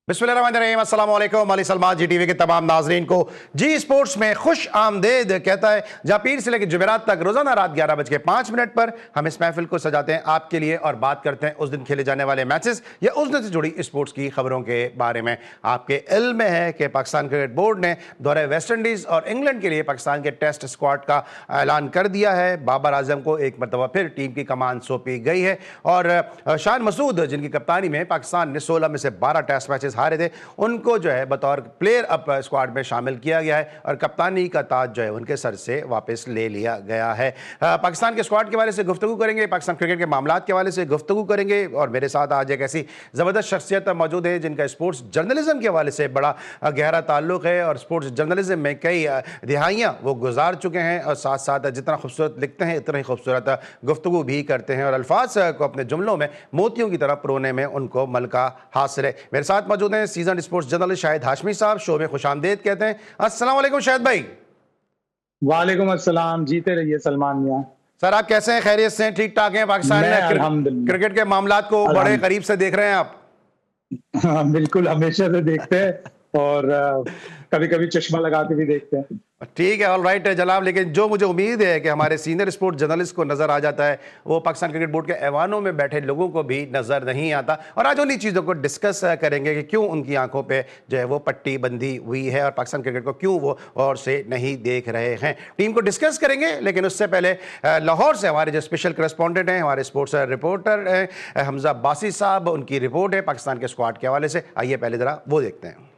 बिस्मिल्लाहिर्रहमानिर्रहीम, अस्सलाम वालेकुम। अली सलमान जी टीवी के तमाम नाजरीन को जी स्पोर्ट्स में खुश आमदेद कहता है, जहां पीर से लेकर जुमेरात तक रोजाना रात 11:05 पर हम इस महफिल को सजाते हैं आपके लिए और बात करते हैं उस दिन खेले जाने वाले मैचेस या उस दिन से जुड़ी स्पोर्ट्स की खबरों के बारे में। आपके इल्म में है कि पाकिस्तान क्रिकेट बोर्ड ने दौरे वेस्ट इंडीज और इंग्लैंड के लिए पाकिस्तान के टेस्ट स्क्वाड का ऐलान कर दिया है। बाबर आजम को एक मरतबा फिर टीम की कमान सौंपी गई है और शान मसूद, जिनकी कप्तानी में पाकिस्तान ने 16 में से 12 टेस्ट मैचेस हारे थे, उनको जो है बतौर प्लेयर अप स्क्वाड में शामिल किया गया है और कप्तानी का ताज जो है उनके सर से वापस ले लिया गया है। पाकिस्तान के स्क्वाड के हवाले से गुफ्तगू करेंगे, पाकिस्तान क्रिकेट के मामलात के हवाले से गुफ्तगू करेंगे और मेरे साथ आज एक ऐसी ज़बरदस्त शख्सियत मौजूद है जिनका स्पोर्ट्स जर्नलिज्म के हवाले से बड़ा गहरा ताल्लुक है और स्पोर्ट्स जर्नलिज्म में कई दिहाइयाँ वो गुजार चुके हैं और साथ साथ जितना खूबसूरत लिखते हैं इतना ही खूबसूरत गुफ्तगू भी करते हैं और अल्फाज को अपने जुमलों में मोतियों की तरह परोने में उनको मलका हासिल है। मेरे साथ मौजूद हैं season sports journalist Shahid Hashmi साहब, शो में खुशामदीद कहते हैं। अस्सलाम वालेकुम शाहिद भाई। वालेकुम अस्सलाम, जीते रहिए सलमान मियां। सर आप कैसे हैं? खैरियत से हैं? ठीक ठाक हैं? पाकिस्तान में क्रिकेट के मामलात को बड़े करीब से देख रहे हैं आप? हाँ, बिल्कुल, हमेशा से देखते हैं और कभी कभी चश्मा लगा के भी देखते हैं। ठीक है, ऑल राइट है जनाब। लेकिन जो मुझे उम्मीद है कि हमारे सीनियर स्पोर्ट्स जर्नलिस्ट को नजर आ जाता है वो पाकिस्तान क्रिकेट बोर्ड के ऐवानों में बैठे लोगों को भी नजर नहीं आता और आज उन्हीं चीज़ों को डिस्कस करेंगे कि क्यों उनकी आंखों पे जो है वो पट्टी बंदी हुई है और पाकिस्तान क्रिकेट को क्यों वो और से नहीं देख रहे हैं। टीम को डिस्कस करेंगे, लेकिन उससे पहले लाहौर से हमारे जो स्पेशल करस्पॉन्डेंट हैं, हमारे स्पोर्ट्स रिपोर्टर हैं हमजा अब्बासी साहब, उनकी रिपोर्ट है पाकिस्तान के स्क्वाड के हवाले से। आइए पहले ज़रा वो देखते हैं।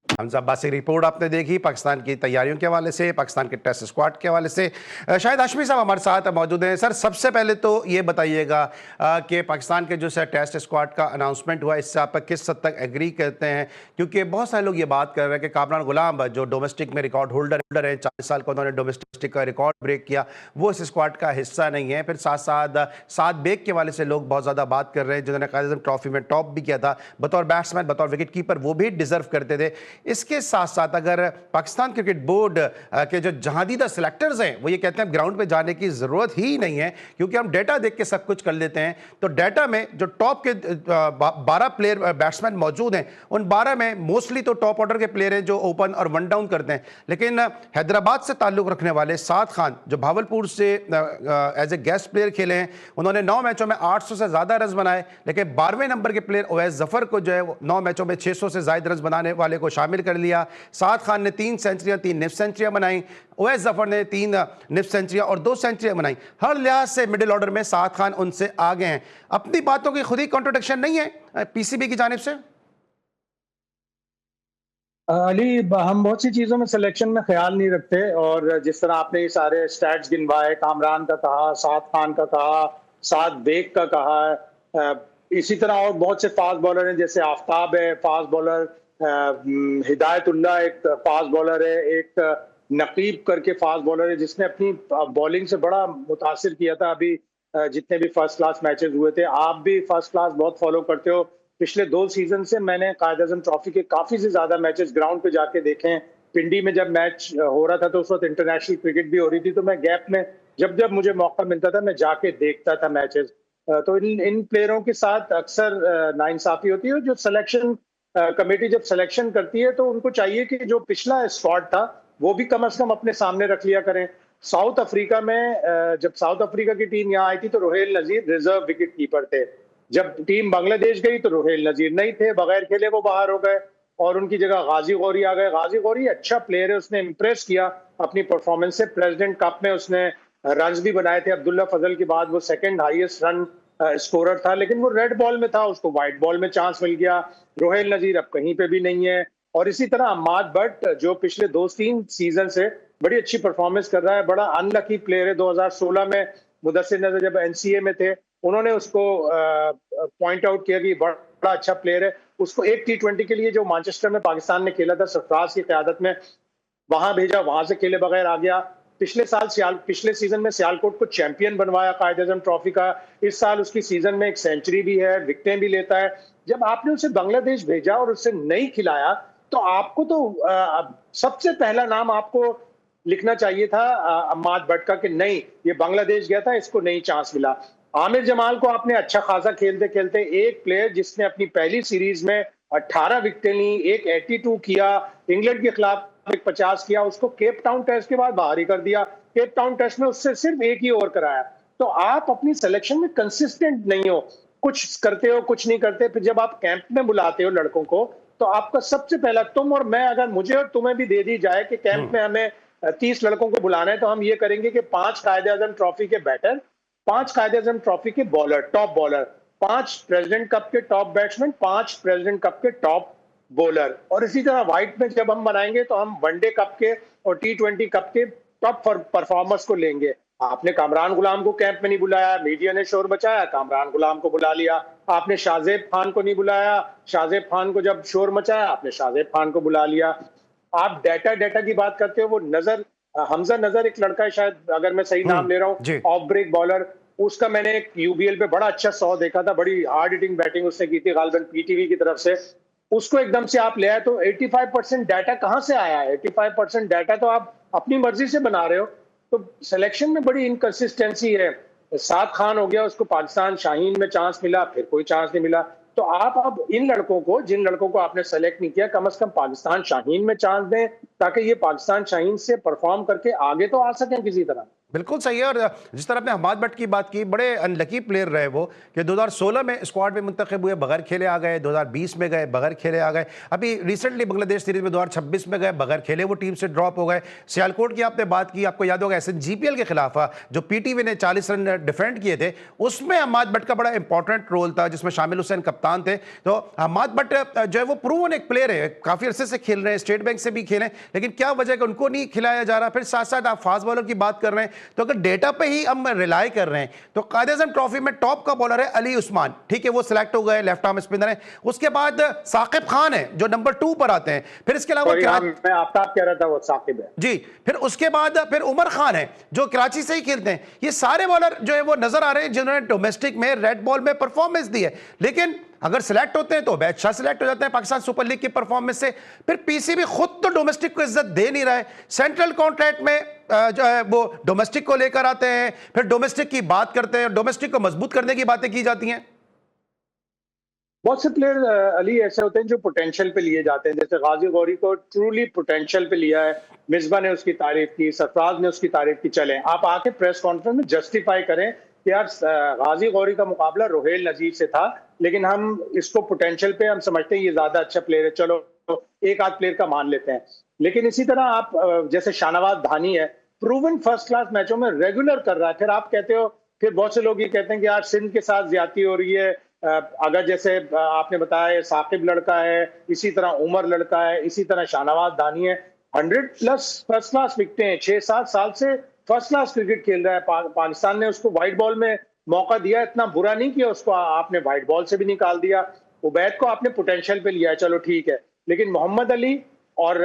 हमजा अब्बासी रिपोर्ट आपने देखी पाकिस्तान की तैयारियों के हवाले से, पाकिस्तान के टेस्ट स्क्वाड के हवाले से। शाहिद हाशमी साहब हमारे साथ मौजूद हैं। सर सबसे पहले तो ये बताइएगा कि पाकिस्तान के जो सर टेस्ट स्क्वाड का अनाउंसमेंट हुआ इससे आप किस हद तक एग्री करते हैं? क्योंकि बहुत सारे लोग ये बात कर रहे हैं कि कामरान गुलाम जो डोमेस्टिक में रिकॉर्ड होल्डर है, 40 साल का उन्होंने डोमेस्टिक का रिकॉर्ड ब्रेक किया, वो इस स्क्वाड का हिस्सा नहीं है। फिर साथ साथ साद बेग के हवाले से लोग बहुत ज़्यादा बात कर रहे हैं, जिन्होंने कायद आज़म ट्रॉफी में टॉप भी किया था बतौर बैट्समैन, बतौर विकेट कीपर, वो भी डिजर्व करते थे। इसके साथ साथ अगर पाकिस्तान क्रिकेट बोर्ड के जो जहादीदा सिलेक्टर्स हैं वो ये कहते हैं ग्राउंड पे जाने की जरूरत ही नहीं है क्योंकि हम डेटा देख के सब कुछ कर लेते हैं, तो डेटा में जो टॉप के 12 प्लेयर बैट्समैन मौजूद हैं उन 12 में मोस्टली तो टॉप ऑर्डर के प्लेयर हैं जो ओपन और वन डाउन करते हैं। लेकिन हैदराबाद से ताल्लुक रखने वाले साद खान जो भावलपुर से एज ए गेस्ट प्लेयर खेले हैं, उन्होंने 9 मैचों में 800 से ज्यादा रन बनाए। लेकिन 12वें नंबर के प्लेयर ओवैस जफर को जो है 9 मैचों में 600 से ज्यादा रन बनाने वाले को शामिल कर लिया। साद खान ने 3 सेंचुरियां, 3 निफ सेंचुरियां बनाई। ओवैस जफर ने 3 निफ सेंचुरियां और 2 सेंचुरियां बनाई। हर लिहाज से मिडिल ऑर्डर में साद खान उनसे आगे हैं। अपनी बातों की खुद ही कॉन्ट्रोडिक्शन नहीं है पीसीबी की जानिब से? अली, हम बहुत सी चीजों में सिलेक्शन में ख्याल नहीं रखते और जिस तरह आपने ये सारे स्टैट्स गिनवाए, कामरान का कहा, साद खान का कहा, साद बेग का कहा, इसी तरह और बहुत से फास्ट बॉलर हैं, जैसे आफ्ताब है फास्ट बॉलर, हिदायतुल्लाह एक फास्ट बॉलर है, एक नकीब करके फास्ट बॉलर है जिसने अपनी बॉलिंग से बड़ा मुतासिर किया था। अभी जितने भी फर्स्ट क्लास मैचेस हुए थे, आप भी फर्स्ट क्लास बहुत फॉलो करते हो, पिछले 2 सीजन से मैंने कायद आज़म ट्रॉफी के काफी से ज्यादा मैचेस ग्राउंड पे जाके देखे हैं। पिंडी में जब मैच हो रहा था तो उस वक्त इंटरनेशनल क्रिकेट भी हो रही थी, तो मैं गैप में जब जब मुझे मौका मिलता था मैं जाके देखता था मैचेस। तो इन प्लेयरों के साथ अक्सर नाइंसाफी होती है। जो सिलेक्शन कमेटी जब सिलेक्शन करती है तो उनको चाहिए कि जो पिछला स्क्वाड था वो भी कम से कम अपने सामने रख लिया करें। साउथ अफ्रीका में जब साउथ अफ्रीका की टीम यहाँ आई थी तो रोहेल नजीर रिजर्व विकेट कीपर थे। जब टीम बांग्लादेश गई तो रोहेल नजीर नहीं थे, बगैर खेले वो बाहर हो गए और उनकी जगह गाजी गौरी आ गए। गाजी गौरी अच्छा प्लेयर है, उसने इंप्रेस किया अपनी परफॉर्मेंस से। प्रेसिडेंट कप में उसने रन भी बनाए थे, अब्दुल्ला फजल के बाद वो सेकंड हाईएस्ट रन स्कोरर था, लेकिन वो रेड बॉल में था, उसको व्हाइट बॉल में चांस मिल गया। रोहेल नजीर अब कहीं पे भी नहीं है। और इसी तरह अम्माद भट्ट जो पिछले 2-3 सीजन से बड़ी अच्छी परफॉर्मेंस कर रहा है, बड़ा अनलकी प्लेयर है। 2016 में मुदस्सिर नजर जब एनसीए में थे उन्होंने उसको पॉइंट आउट किया कि बड़ा अच्छा प्लेयर है। उसको एक T20 के लिए जो मैनचेस्टर में पाकिस्तान ने खेला था सरफराज की क़यादत में, वहां भेजा, वहां से खेले बगैर आ गया। पिछले सीजन में सियालकोट को चैंपियन बनवाया कायद आज़म ट्रॉफी का। इस साल उसकी सीजन में एक सेंचुरी भी है, विकेटें भी लेता है। जब आपने उसे बांग्लादेश भेजा और उससे नहीं खिलाया तो आपको तो सबसे पहला नाम आपको लिखना चाहिए था अम्माद भट्ट का कि नहीं, ये बांग्लादेश गया था, इसको नहीं चांस मिला। आमिर जमाल को आपने अच्छा खासा खेलते खेलते, एक प्लेयर जिसने अपनी पहली सीरीज में 18 विकेटें ली, एक 82 किया, इंग्लैंड के खिलाफ एक 50 किया, उसको केप टाउन टेस्ट के बाद बाहर ही कर दिया। केप टाउन टेस्ट में उससे सिर्फ एक ही ओवर कराया। तो आप अपनी सिलेक्शन में कंसिस्टेंट नहीं हो, कुछ करते हो कुछ नहीं करते। फिर जब आप कैंप में बुलाते हो लड़कों को, तो आपका सबसे पहला, तुम और मैं, अगर मुझे और तुम्हें भी दे दी जाए कि कैंप में हमें 30 लड़कों को बुलाना है, तो हम ये करेंगे कि 5 कायदे-आज़म ट्रॉफी के बैटर, 5 कायदे-आज़म ट्रॉफी के bowler, top bowler, 5 president cup के टॉप बैट्समैन, 5 प्रेसिडेंट कप के टॉप बॉलर, और इसी तरह व्हाइट में जब हम बनाएंगे तो हम वनडे कप के और T20 कप के टॉप परफॉर्मर्स को लेंगे। आपने कामरान गुलाम को कैंप में नहीं बुलाया, मीडिया ने शोर मचाया, कामरान गुलाम को बुला लिया। आपने शाहजेब खान को नहीं बुलाया, शाहजेब खान को जब शोर मचाया, आपने शाहजेब खान को बुला लिया। आप डेटा की बात करते हो, वो नजर, हमजा नजर एक लड़का है, शायद अगर मैं सही नाम ले रहा हूँ, ऑफ ब्रेक बॉलर, उसका मैंने एक यूबीएल पे बड़ा अच्छा 100 देखा था, बड़ी हार्ड हिटिंग बैटिंग उसने की थी, गालिबन पीटीवी की तरफ से। उसको एकदम से आप ले आए, तो 85% डाटा कहां से आया है? 85% डाटा तो आप अपनी मर्जी से बना रहे हो। तो सिलेक्शन में बड़ी इनकंसिस्टेंसी है। साद खान हो गया, उसको पाकिस्तान शाहीन में चांस मिला, फिर कोई चांस नहीं मिला। तो आप अब इन लड़कों को, जिन लड़कों को आपने सेलेक्ट नहीं किया, कम से कम पाकिस्तान शाहीन में चांस दें, ताकि ये पाकिस्तान शाहीन से परफॉर्म करके आगे तो आ सकें किसी तरह। बिल्कुल सही है। और जिस तरह आपने हमाद भट्ट की बात की, बड़े अनलकी प्लेयर रहे वो, कि 2016 में स्क्वाड में मुंतखब हुए, बगैर खेले आ गए, 2020 में गए, बगैर खेले आ गए, अभी रिसेंटली बांग्लादेश सीरीज में 2026 में गए, बगैर खेले वो टीम से ड्रॉप हो गए। सियालकोट की आपने बात की, आपको याद होगा SNGPL के खिलाफ जो पीटीवी ने 40 रन डिफेंड किए थे, उसमें हमाद भट्ट का बड़ा इंपॉर्टेंट रोल था, जिसमें शामिल हुसैन कप्तान थे। तो हमाद भट्ट जो है वो प्रूवन एक प्लेयर है, काफी अरसे से खेल रहे हैं, स्टेट बैंक से भी खेले, लेकिन क्या वजह है उनको नहीं खिलाया जा रहा? फिर साथ साथ आप फास्ट बॉलर की बात कर रहे हैं, तो अगर डेटा पे ही हम रिलाई कर रहे हैं, तो कायदे-आज़म ट्रॉफी में टॉप का बॉलर है अली उस्मान, ठीक है, वो सिलेक्ट हो गए, लेफ्ट आर्म स्पिनर है। उसके बाद साकिब खान है जो नंबर 2 पर आते हैं। फिर इसके अलावा मैं आफ्ताब कह रहा था, वो साकिब है जी। फिर उसके बाद फिर उमर खान है जो कराची से ही खेलते हैं। ये सारे बॉलर जो है वो नजर आ रहे हैं जिन्होंने डोमेस्टिक में रेड बॉल में परफॉर्मेंस दी है, लेकिन अगर सिलेक्ट होते हैं तो बादशाह सिलेक्ट हो जाते हैं पाकिस्तान सुपर लीग की परफॉर्मेंस से। फिर पीसीबी खुद तो डोमेस्टिक को इज्जत दे नहीं रहा है, सेंट्रल कॉन्ट्रैक्ट में जो है वो डोमेस्टिक को लेकर आते हैं, फिर डोमेस्टिक की बात करते हैं, डोमेस्टिक को मजबूत करने की बातें की जाती हैं। बहुत से प्लेयर अली ऐसे होते हैं जो पोटेंशियल पे लिए जाते हैं, जैसे गाजी गौरी को ट्रूली पोटेंशियल पे लिया है, मिसबा ने उसकी तारीफ की, सरफराज ने उसकी तारीफ की। चलें आप आके प्रेस कॉन्फ्रेंस में जस्टिफाई करें कि यार गाजी गौरी का मुकाबला रोहेल नजीर से था, लेकिन हम इसको पोटेंशियल पे हम समझते हैं ये ज्यादा अच्छा प्लेयर है, चलो एक आध प्लेयर का मान लेते हैं। लेकिन इसी तरह आप जैसे शाहनवाज धानी है, प्रूवन फर्स्ट क्लास मैचों में रेगुलर कर रहा है, फिर आप कहते हो, फिर बहुत से लोग ये कहते हैं कि यार सिंध के साथ ज्यादती हो रही है। अगर जैसे आपने बताया साकिब लड़का है, इसी तरह उमर लड़का है, इसी तरह शाहनवाज दानी है, 100+ फर्स्ट क्लास विकेटें हैं, 6-7 साल से फर्स्ट क्लास क्रिकेट खेल रहा है। पाकिस्तान ने उसको व्हाइट बॉल में मौका दिया, इतना बुरा नहीं किया उसको, आपने व्हाइट बॉल से भी निकाल दिया। उबैद को आपने पोटेंशियल पे लिया है, चलो ठीक है, लेकिन मोहम्मद अली और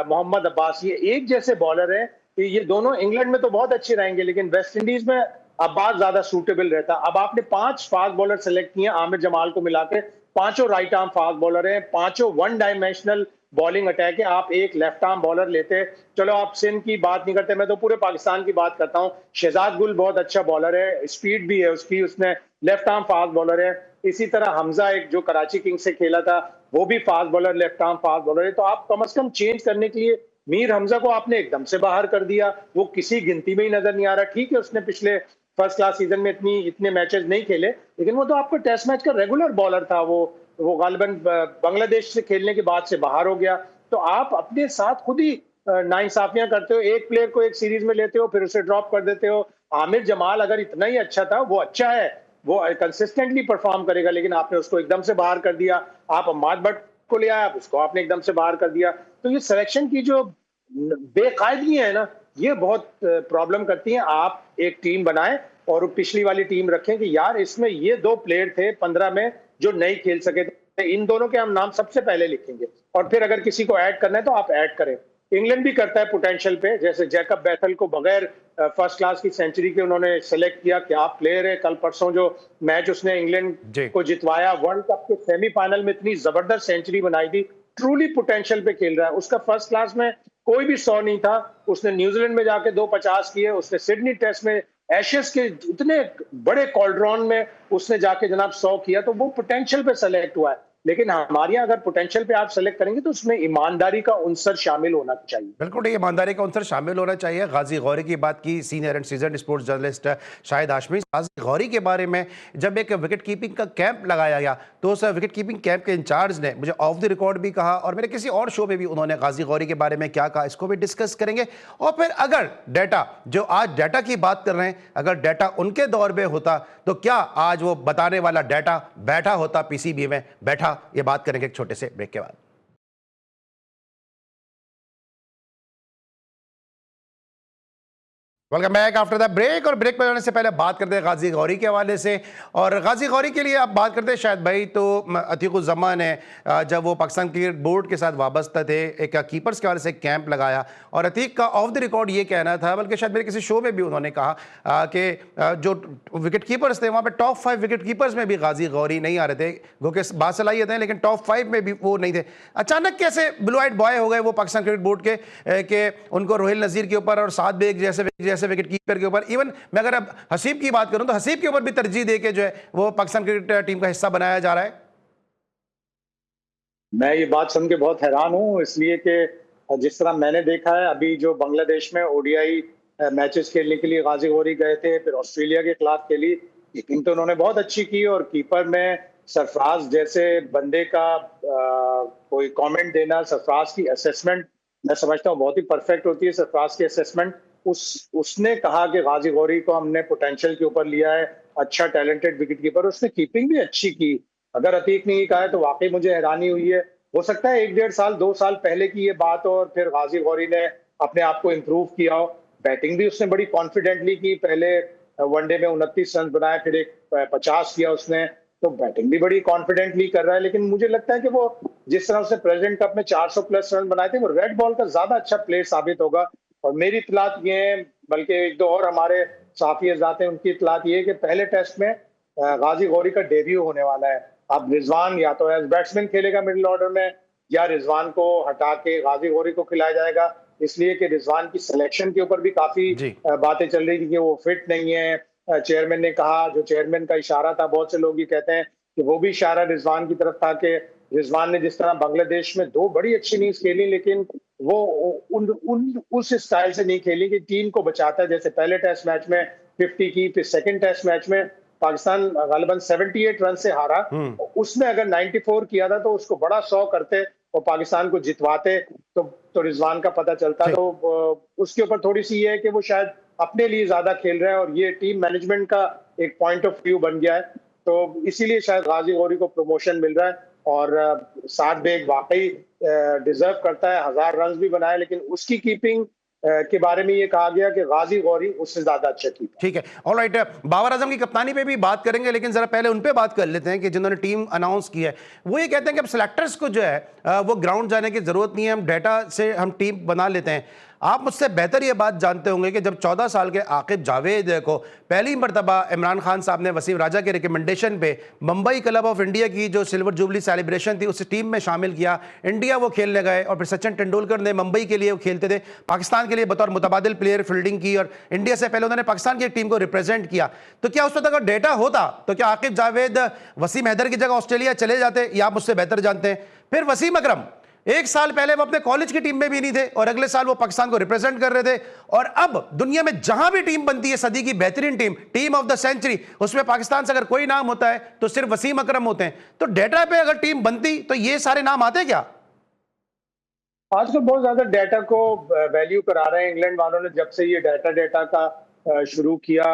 मोहम्मद अब्बास ये एक जैसे बॉलर है कि ये दोनों इंग्लैंड में तो बहुत अच्छे रहेंगे, लेकिन वेस्ट इंडीज में अब्बास ज्यादा सूटेबल रहता। अब आपने 5 फास्ट बॉलर सेलेक्ट किए, आमिर जमाल को मिला के, पांचों राइट आर्म फास्ट बॉलर हैं, पांचों वन डायमेंशनल बॉलिंग अटैक है। आप एक लेफ्ट आर्म बॉलर लेते, चलो आप सिंध की बात नहीं करते, मैं तो पूरे पाकिस्तान की बात करता हूँ। शहजाद गुल बहुत अच्छा बॉलर है, स्पीड भी है उसकी, उसने लेफ्ट आर्म फास्ट बॉलर है। इसी तरह हमजा एक जो कराची किंग्स से खेला था, वो भी fast bowler, left arm fast bowler है। तो आप कम से कम चेंज करने के लिए मीर हमजा को आपने एकदम से बाहर कर दिया, वो किसी गिनती में ही नजर नहीं आ रहा। ठीक है, उसने पिछले फर्स्ट क्लास सीजन में इतने मैचेस नहीं खेले, लेकिन वो तो आपका टेस्ट मैच का रेगुलर बॉलर था। वो गालिबन बांग्लादेश से खेलने के बाद से बाहर हो गया। तो आप अपने साथ खुद ही नाइंसाफियां करते हो, एक प्लेयर को एक सीरीज में लेते हो, फिर उसे ड्रॉप कर देते हो। आमिर जमाल अगर इतना ही अच्छा था, वो अच्छा है, वो कंसिस्टेंटली परफॉर्म करेगा, लेकिन आपने उसको एकदम से बाहर कर दिया। आप अम्माद भट्ट को ले आया, उसको आपने एकदम से बाहर कर दिया। तो ये सिलेक्शन की जो बेकायदगी है ना, ये बहुत प्रॉब्लम करती है। आप एक टीम बनाएं और पिछली वाली टीम रखें कि यार इसमें ये 2 प्लेयर थे 15 में जो नहीं खेल सके थे, इन दोनों के हम नाम सबसे पहले लिखेंगे, और फिर अगर किसी को ऐड करना है तो आप ऐड करें। इंग्लैंड भी करता है पोटेंशियल पे, जैसे जैकब बैथल को बगैर फर्स्ट क्लास की सेंचुरी के उन्होंने सेलेक्ट किया, क्या प्लेयर है। कल परसों जो मैच उसने इंग्लैंड को जितवाया, वर्ल्ड कप के सेमीफाइनल में इतनी जबरदस्त सेंचुरी बनाई थी, ट्रूली पोटेंशियल पे खेल रहा है। उसका फर्स्ट क्लास में कोई भी 100 नहीं था, उसने न्यूजीलैंड में जाके 250 किए, उसने सिडनी टेस्ट में एशेस के इतने बड़े कॉल्ड्रॉन में उसने जाके जनाब 100 किया, तो वो पोटेंशियल पे सेलेक्ट हुआ है। लेकिन हमारे यहाँ अगर पोटेंशियल पे आप सेलेक्ट करेंगे तो उसमें ईमानदारी का उनसर शामिल होना चाहिए। बिल्कुल, ये ईमानदारी का अंसर शामिल होना चाहिए। गाजी गौरी की बात की, senior and season sports journalist Shahid Hashmi. Ghazi Gauri के बारे में जब एक विकेट कीपिंग का कैंप लगाया गया तो उस विकेट कीपिंग कैंप के इंचार्ज ने मुझे ऑफ द रिकॉर्ड भी कहा, और मेरे किसी और शो में भी उन्होंने गाजी गौरी के बारे में क्या कहा, इसको भी डिस्कस करेंगे। और फिर अगर डाटा, जो आज डाटा की बात कर रहे हैं, अगर डाटा उनके दौर में होता तो क्या आज वो बताने वाला डाटा बैठा होता पीसीबी में बैठा? ये बात करेंगे एक छोटे से ब्रेक के बाद। Welcome back after the break. और ब्रेक पर जाने से पहले बात करते हैं गाजी गौरी के हवाले से। और गाजी गौरी के लिए आप बात करते हैं शायद भाई, तो अतीकुज़्ज़मान है, जब वो पाकिस्तान क्रिकेट बोर्ड के साथ वाबस्ता थे, एक कीपर्स के हवाले से कैंप लगाया, और अतीक का ऑफ द रिकॉर्ड ये कहना था, बल्कि शायद मेरे किसी शो में भी उन्होंने कहा कि जो विकेट कीपर्स थे वहाँ पर टॉप 5 विकेट कीपर्स में भी गाजी गौरी नहीं आ रहे थे। गो के बासलाहियत हैं लेकिन टॉप 5 में भी वो नहीं थे। अचानक कैसे ब्लू आइट बॉय हो गए वो पाकिस्तान क्रिकेट बोर्ड के उनको रोहिल नज़ीर के ऊपर और साद बेग जैसे विकेट कीपर के ऊपर, इवन मैं अगर अब हसीब की बात करूं तो हसीब के ऊपर भी तरजीह देके जो है वो पाकिस्तान क्रिकेट टीम का हिस्सा बनाया जा रहा है। मैं ये बात सुन के बहुत हैरान हूँ, इसलिए कि जिस तरह मैंने देखा है अभी जो बांग्लादेश में ओडीआई मैचेस खेलने के लिए गाजी गौरी गए थे, फिर ऑस्ट्रेलिया के खिलाफ खेली, कीपिंग तो उन्होंने बहुत अच्छी की, और कीपर में सरफराज जैसे बंदे का कोई कमेंट देना, सरफराज की असेसमेंट मैं समझता हूँ बहुत ही परफेक्ट होती है। सरफराज की असेसमेंट, उसने कहा कि गाजी गौरी को हमने पोटेंशियल के ऊपर लिया है, अच्छा टैलेंटेड विकेट कीपर, उसने कीपिंग भी अच्छी की। अगर अतीक ने ये कहा है तो वाकई मुझे हैरानी हुई है। हो सकता है 1-1.5 साल 2 साल पहले की ये बात हो, और फिर गाजी गौरी ने अपने आप को इम्प्रूव किया हो। बैटिंग भी उसने बड़ी कॉन्फिडेंटली की, पहले वनडे में 29 रन बनाए, फिर एक 50 किया उसने, तो बैटिंग भी बड़ी कॉन्फिडेंटली कर रहा है। लेकिन मुझे लगता है कि वो जिस तरह उसने प्रेसिडेंट कप में 400 प्लस रन बनाए थे, वो रेड बॉल का ज्यादा अच्छा प्लेयर साबित होगा। और मेरी इतलात ये है, बल्कि एक दो और हमारे साथी हजरात हैं, उनकी इतलात ये है कि पहले टेस्ट में गाजी गौरी का डेब्यू होने वाला है। अब रिजवान या तो एज बैट्समैन खेलेगा मिडिल ऑर्डर में, या रिजवान को हटा के गाजी गौरी को खिलाया जाएगा, इसलिए कि रिजवान की सिलेक्शन के ऊपर भी काफी बातें चल रही थी कि वो फिट नहीं है। चेयरमैन ने कहा, जो चेयरमैन का इशारा था, बहुत से लोग ये कहते हैं कि वो भी इशारा रिजवान की तरफ था कि रिजवान ने जिस तरह बांग्लादेश में 2 बड़ी अच्छी इनिंग्स खेली, लेकिन वो उस स्टाइल से नहीं खेली कि टीम को बचाता है। जैसे पहले टेस्ट मैच में 50 की, फिर सेकंड टेस्ट मैच में पाकिस्तान गालिबन 78 रन से हारा, उसने अगर 94 किया था तो उसको बड़ा 100 करते और पाकिस्तान को जितवाते, तो रिजवान का पता चलता। तो उसके ऊपर थोड़ी सी ये है कि वो शायद अपने लिए ज्यादा खेल रहे हैं, और ये टीम मैनेजमेंट का एक पॉइंट ऑफ व्यू बन गया है, तो इसीलिए शायद गाजी गौरी को प्रमोशन मिल रहा है। और साद बेग वाकई डिजर्व करता है, 1000 रन भी बनाए, लेकिन उसकी कीपिंग के बारे में ये कहा गया कि गाजी गौरी उससे ज्यादा अच्छा कीपर। ठीक है, ऑलराइट। बाबर आजम की कप्तानी पे भी बात करेंगे, लेकिन जरा पहले उन पे बात कर लेते हैं कि जिन्होंने टीम अनाउंस की है। वो ये कहते हैं कि अब सिलेक्टर्स को जो है वो ग्राउंड जाने की जरूरत नहीं है, हम डाटा से हम टीम बना लेते हैं। आप मुझसे बेहतर ये बात जानते होंगे कि जब 14 साल के आकिब जावेद को पहली मरतबा इमरान खान साहब ने वसीम राजा के रिकमेंडेशन पे मुंबई क्लब ऑफ इंडिया की जो सिल्वर जुबली सेलिब्रेशन थी उस टीम में शामिल किया, इंडिया वो खेलने गए, और फिर सचिन तेंदुलकर ने मुंबई के लिए वो खेलते थे, पाकिस्तान के लिए बतौर मुतबादिल प्लेयर फील्डिंग की, और इंडिया से पहले उन्होंने पाकिस्तान की टीम को रिप्रेजेंट किया। तो क्या उस वक्त अगर डेटा होता तो क्या आकिब जावेद वसीम हैदर की जगह ऑस्ट्रेलिया चले जाते? या आप मुझसे बेहतर जानते हैं। फिर वसीम अकरम 1 साल पहले वो अपने कॉलेज की टीम में भी नहीं थे, और अगले साल वो पाकिस्तान को रिप्रेजेंट कर रहे थे, और अब दुनिया में जहां भी टीम बनती है, सदी की बेहतरीन टीम ऑफ द सेंचुरी, उसमें पाकिस्तान से अगर कोई नाम होता है तो सिर्फ वसीम अकरम होते हैं। तो डेटा पे अगर टीम बनती तो ये सारे नाम आते क्या? आजकल बहुत ज्यादा डाटा को वैल्यू करा रहे हैं इंग्लैंड वालों ने, जब से ये डाटा का शुरू किया,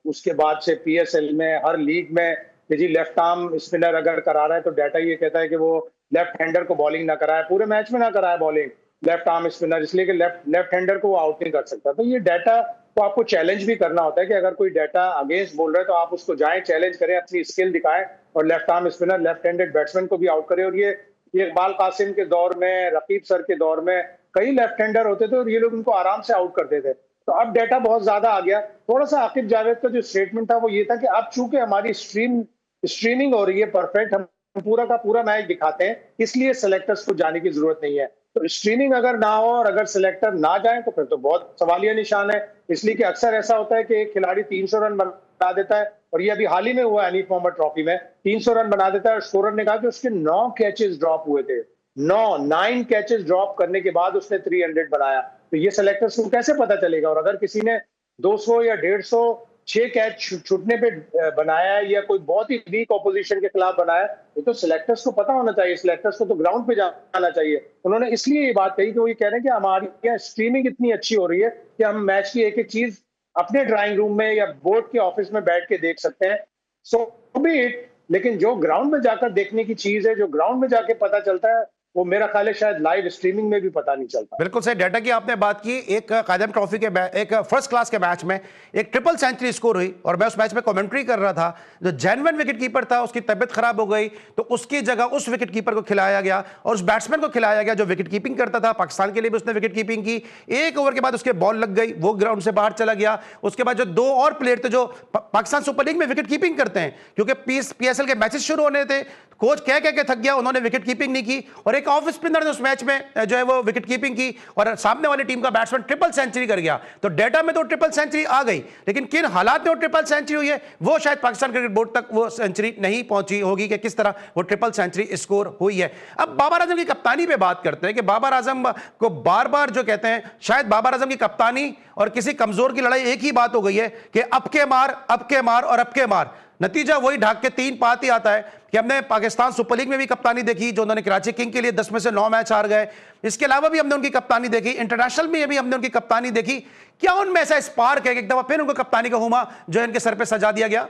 उसके बाद से पीएसएल में हर लीग में कि जी लेफ्ट आर्म स्पिनर अगर करा रहा है तो डाटा ये कहता है कि वो लेफ्ट हैंडर को बॉलिंग ना कराए, पूरे मैच में ना कराए बॉलिंग लेफ्ट आर्म स्पिनर, इसलिए कि लेफ्ट हैंडर को वो आउट नहीं कर सकता। तो ये डाटा को आपको चैलेंज भी करना होता है कि अगर कोई डाटा अगेंस्ट बोल रहा है तो आप उसको जाएं, चैलेंज करें, अपनी स्किल दिखाएं, और left arm spinner, left handed batsman को भी आउट करें। और ये इकबाल कासिम के दौर में, रकीब सर के दौर में कई लेफ्ट हैंडर होते थे और ये लोग उनको आराम से आउट करते थे। तो अब डाटा बहुत ज्यादा आ गया। थोड़ा सा आकिब जावेद का जो स्टेटमेंट था वो ये था कि अब चूंकि हमारी स्ट्रीमिंग हो रही है परफेक्ट, हम पूरा का पूरा मैच दिखाते हैं, इसलिए सेलेक्टर्स को जाने की जरूरत नहीं है। तो स्ट्रीमिंग अगर ना हो और अगर सिलेक्टर ना जाए तो फिर तो बहुत सवालिया निशान है, इसलिए कि अक्सर ऐसा होता है कि एक खिलाड़ी 300 रन बना देता है, और ये अभी हाल ही में हुआ अनीफ मोहम्मद ट्रॉफी में 300 रन बना देता है, और स्कोरर ने कहा कि उसके 9 कैचेस ड्रॉप हुए थे, 9 कैचेस ड्रॉप करने के बाद उसने 300 बनाया। तो ये सेलेक्टर्स को कैसे पता चलेगा? और अगर किसी ने 200 या 150 6 कैच छूटने पे बनाया है, या कोई बहुत ही वीक ऑपोजिशन के खिलाफ बनाया है, ये तो सिलेक्टर्स को पता होना चाहिए। सिलेक्टर्स को तो ग्राउंड पे जाना चाहिए। उन्होंने इसलिए ये बात कही कि वो ये कह रहे हैं कि हमारी यहाँ स्ट्रीमिंग इतनी अच्छी हो रही है कि हम मैच की एक एक चीज अपने ड्राइंग रूम में या बोर्ड के ऑफिस में बैठ के देख सकते हैं। सो बी इट, लेकिन जो ग्राउंड में जाकर देखने की चीज है, जो ग्राउंड में जाके पता चलता है, वो मेरा ख्याल है शायद लाइव स्ट्रीमिंग में भी पता नहीं चलता। बिल्कुल सही डाटा की आपने बात की। एक कायदम ट्रॉफी के एक फर्स्ट क्लास के मैच में एक ट्रिपल सेंचुरी स्कोर हुई, और मैं उस मैच में कमेंट्री कर रहा था। जो जेन्युइन विकेट कीपर था उसकी तबियत खराब हो गई, तो उसकी जगह उस विकेट कीपर को खिलाया गया और उस बैट्समैन को खिलाया गया जो विकेट कीपिंग करता था। पाकिस्तान के लिए भी उसने विकेट कीपिंग की। एक ओवर के बाद उसके बॉल लग गई, वो ग्राउंड से बाहर चला गया। उसके बाद जो 2 और प्लेयर थे जो पाकिस्तान सुपर लीग में विकेट कीपिंग करते हैं, क्योंकि PSL के मैचेस शुरू होने थे, कोच कह के थक गया, उन्होंने विकेट कीपिंग नहीं की, और एक ऑफ स्पिनर ने उस मैच में जो है वो विकेट कीपिंग की, और सामने वाली टीम का बैट्समैन ट्रिपल सेंचुरी कर गया। तो डेटा में तो ट्रिपल सेंचुरी आ गई, लेकिन किन हालात में वो ट्रिपल सेंचुरी हुई है, वो शायद पाकिस्तान क्रिकेट बोर्ड तक वो सेंचुरी नहीं पहुंची होगी कि किस तरह वो ट्रिपल सेंचुरी स्कोर हुई है। अब बाबर आजम की कप्तानी पे बात करते हैं कि बाबर आजम को बार बार जो कहते हैं, शायद बाबर आजम की कप्तानी और किसी कमजोर की लड़ाई एक ही बात हो गई है कि अब के मार, अब के मार और अब के मार। नतीजा वही ढाक के 3 पात ही आता है कि हमने पाकिस्तान सुपर लीग में भी कप्तानी देखी, जो उन्होंने कराची किंग के लिए 10 में से 9 मैच हार गए। इसके अलावा भी हमने उनकी कप्तानी देखी, इंटरनेशनल में भी हमने उनकी कप्तानी देखी। क्या उनमें ऐसा स्पार्क है कि एक दफा फिर उनको कप्तानी का हुमा जो इनके सर पे सजा दिया गया?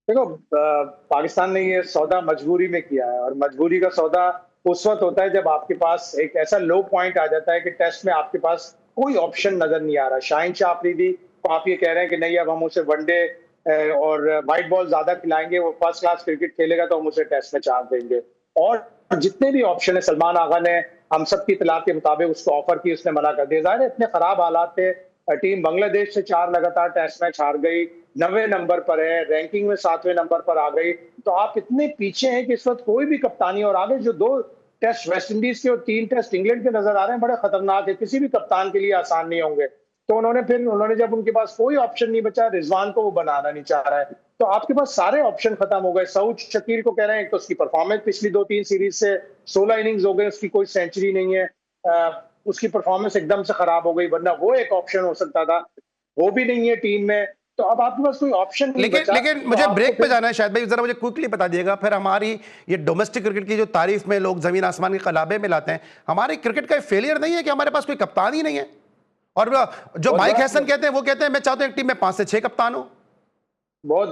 देखो, पाकिस्तान ने ये सौदा मजबूरी में किया है, और मजबूरी का सौदा उस वक्त होता है जब आपके पास एक ऐसा लो पॉइंट आ जाता है कि टेस्ट में आपके पास कोई ऑप्शन नजर नहीं आ रहा। शाहीन शाह अफरीदी को आप ये कह रहे हैं कि नहीं, अब हम उसे वनडे और वाइट बॉल ज्यादा खिलाएंगे, वो फर्स्ट क्लास क्रिकेट खेलेगा तो हम उसे टेस्ट में चांस देंगे। और जितने भी ऑप्शन है, सलमान आगा ने हम सब की इतला के मुताबिक उसको ऑफर की, उसने मना कर दिया। जाहिर है इतने खराब हालात थे, टीम बांग्लादेश से 4 लगातार टेस्ट मैच हार गई, 90 नंबर पर है, रैंकिंग में 7वें नंबर पर आ गई। तो आप इतने पीछे हैं कि इस वक्त कोई भी कप्तानी, और आगे जो 2 टेस्ट वेस्ट इंडीज के और 3 टेस्ट इंग्लैंड के नजर आ रहे हैं, बड़े खतरनाक है, किसी भी कप्तान के लिए आसान नहीं होंगे। तो उन्होंने जब उनके पास कोई ऑप्शन नहीं बचा, रिजवान को वो बनाना नहीं चाह रहा है, तो आपके पास सारे ऑप्शन खत्म हो गए। सऊद शकील को कह रहे हैं, तो उसकी परफॉर्मेंस पिछली 2-3 सीरीज से 16 इनिंग्स हो गए, उसकी कोई सेंचुरी नहीं है, उसकी परफॉर्मेंस एकदम से खराब हो गई, वरना वो एक ऑप्शन हो सकता था, वो भी नहीं है टीम में। तो अब आपके पास कोई ऑप्शन नहीं बचा। लेकिन मुझे ब्रेक पे जाना है शायद भाई, जरा मुझे क्विकली बता दिएगा, फिर हमारी ये डोमेस्टिक क्रिकेट की जो तारीफ में लोग जमीन आसमान के कलाबे में लाते हैं, हमारी क्रिकेट का फेलियर नहीं है कि हमारे पास कोई कप्तान ही नहीं है? और जो माइक हैसन कहते हैं, वो कहते हैं मैं चाहता हूं एक टीम में 5 से 6 कप्तान हो। बहुत